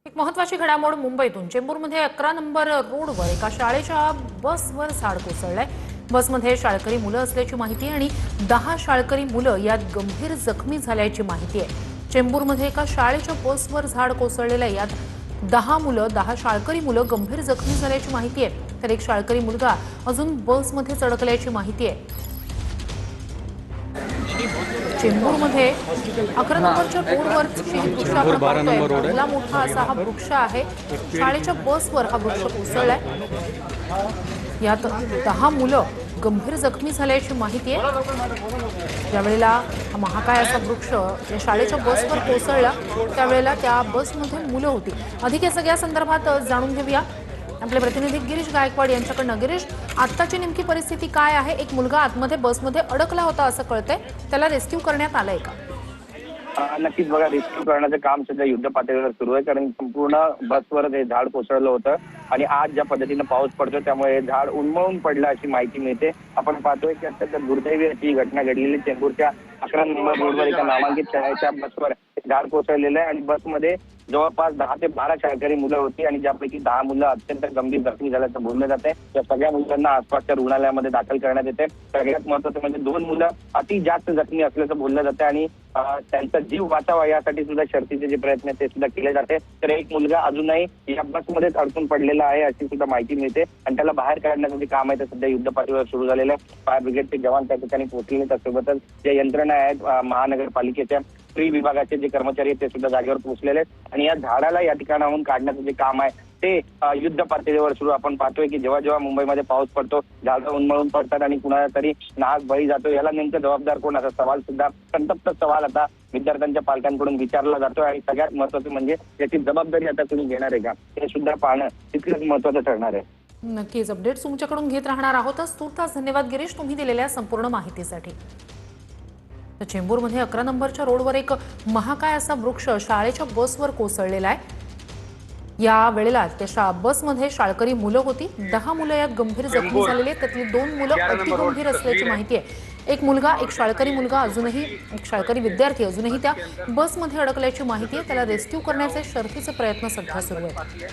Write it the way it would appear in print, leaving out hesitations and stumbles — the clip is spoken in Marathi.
एक महत्त्वाची घडामोड मुंबईतून चेंबूरमध्ये 11 नंबर रोडवर एका शाळेच्या बसवर झाड कोसळलंय। बसमध्ये शाळकरी मुलं असल्याची माहिती आणि 10 शाळकरी मुलं यात गंभीर जखमी झाल्याची माहिती आहे। चेंबूरमध्ये एका शाळेच्या बसवर झाड कोसळलेलं आहे। यात 10 शाळकरी मुलं गंभीर जखमी झाल्याची माहिती आहे, तर एक शाळकरी मुलगा अजून बसमध्येच अडकल्याची माहिती आहे। चेंबूरमध्ये 11 नंबरच्या रोडवर वृक्ष आपण पाहतोय, भरला मोठा असा हा वृक्ष आहे। शाळेच्या बसवर हा वृक्ष कोसळलाय। यात 10 मुलं गंभीर जखमी झाल्याची माहिती आहे। ज्यावेळेला हा महाकाय असा वृक्ष या शाळेच्या बसवर कोसळला त्यावेळेला त्या बसमध्ये मुलं होती। अधिक या सगळ्या संदर्भात जाणून घेऊया आपले प्रतिनिधी गिरीश गायकवाड यांच्याकडून। गिरीश, आत्ताची नेमकी परिस्थिती काय आहे? एक मुलगा आतमध्ये बसमध्ये अडकला होता असं कळतंय, त्याला रेस्क्यू करण्यात आलंय का? नक्कीच बघा, रेस्क्यू करण्याचं काम सध्या युद्ध पातळीवर सुरू आहे, कारण संपूर्ण बसवर हे झाड कोसळलं होतं आणि आज ज्या पद्धतीनं पाऊस पडतो त्यामुळे हे झाड उन्मळून पडलं अशी माहिती मिळते। आपण पाहतोय की अत्यंत दुर्दैवी अशी घटना घडलेली चेंबूरच्या 11 नंबर रोडवर एका नामांकित शाळेच्या बसवर झाड कोसळलेलं आहे आणि बसमध्ये जवळपास 10 ते 12 शाळकरी मुलं होती आणि ज्यापैकी 10 मुलं अत्यंत गंभीर जखमी झाल्याचं बोललं जाते। या सगळ्या मुलांना आसपासच्या रुग्णालयामध्ये दाखल करण्यात येते। सगळ्यात महत्त्वाचं म्हणजे 2 मुलं अति जास्त जखमी असल्याचं बोललं जाते आणि त्यांचा जीव वाचावा यासाठी सुद्धा शर्थीचे जे प्रयत्न आहेत ते सुद्धा केले जाते। तर एक मुलगा अजूनही या बसमध्येच अडकून पडलेला आहे अशी सुद्धा माहिती मिळते आणि त्याला बाहेर काढण्याचं जे काम आहे ते सध्या युद्ध पातळीवर सुरू झालेलं आहे। फायर ब्रिगेडचे जवान त्या ठिकाणी पोहोचलेले, त्यासोबतच ज्या यंत्रणा आहेत महानगरपालिकेच्या ट्री विभागाचे जे कर्मचारी आहेत ते सुद्धा जागेवर पोहोचलेले आहेत आणि या झाडाला या ठिकाणाहून काढण्याचं जे काम आहे ते युद्ध पातळीवर सुरू। आपण पाहतोय की जेव्हा जेव्हा मुंबईमध्ये पाऊस पडतो झाडं उन्मळून पडतात आणि कुणाला तरी नाहक बळी जातो, याला नेमकं जबाबदार कोण असा सवाल सुद्धा, संतप्त सवाल आता विद्यार्थ्यांच्या पालकांकडून विचारला जातोय आणि सगळ्यात महत्त्वाचं म्हणजे याची जबाबदारी आता तुम्ही घेणार आहे का हे सुद्धा पाहणं तितकंच महत्त्वाचं ठरणार आहे। नक्कीच अपडेट्स तुमच्याकडून घेत राहणार आहोतच। तुर्तास धन्यवाद गिरीश, तुम्ही दिलेल्या संपूर्ण माहितीसाठी। तर चेंबूरमध्ये 11 नंबरच्या रोडवर एक महाकाय असा वृक्ष शाळेच्या बसवर कोसळलेला आहे। या वेळेला त्या बसमध्ये शाळकरी मुलं होती। 10 मुलं यात गंभीर जखमी झालेली आहेत, त्यातली 2 मुलं अतिगंभीर असल्याची माहिती आहे। एक शाळकरी मुलगा अजूनही एक शाळकरी विद्यार्थी अजूनही त्या बसमध्ये अडकल्याची माहिती आहे। त्याला रेस्क्यू करण्याचे शर्थीचे प्रयत्न सध्या सुरू आहेत।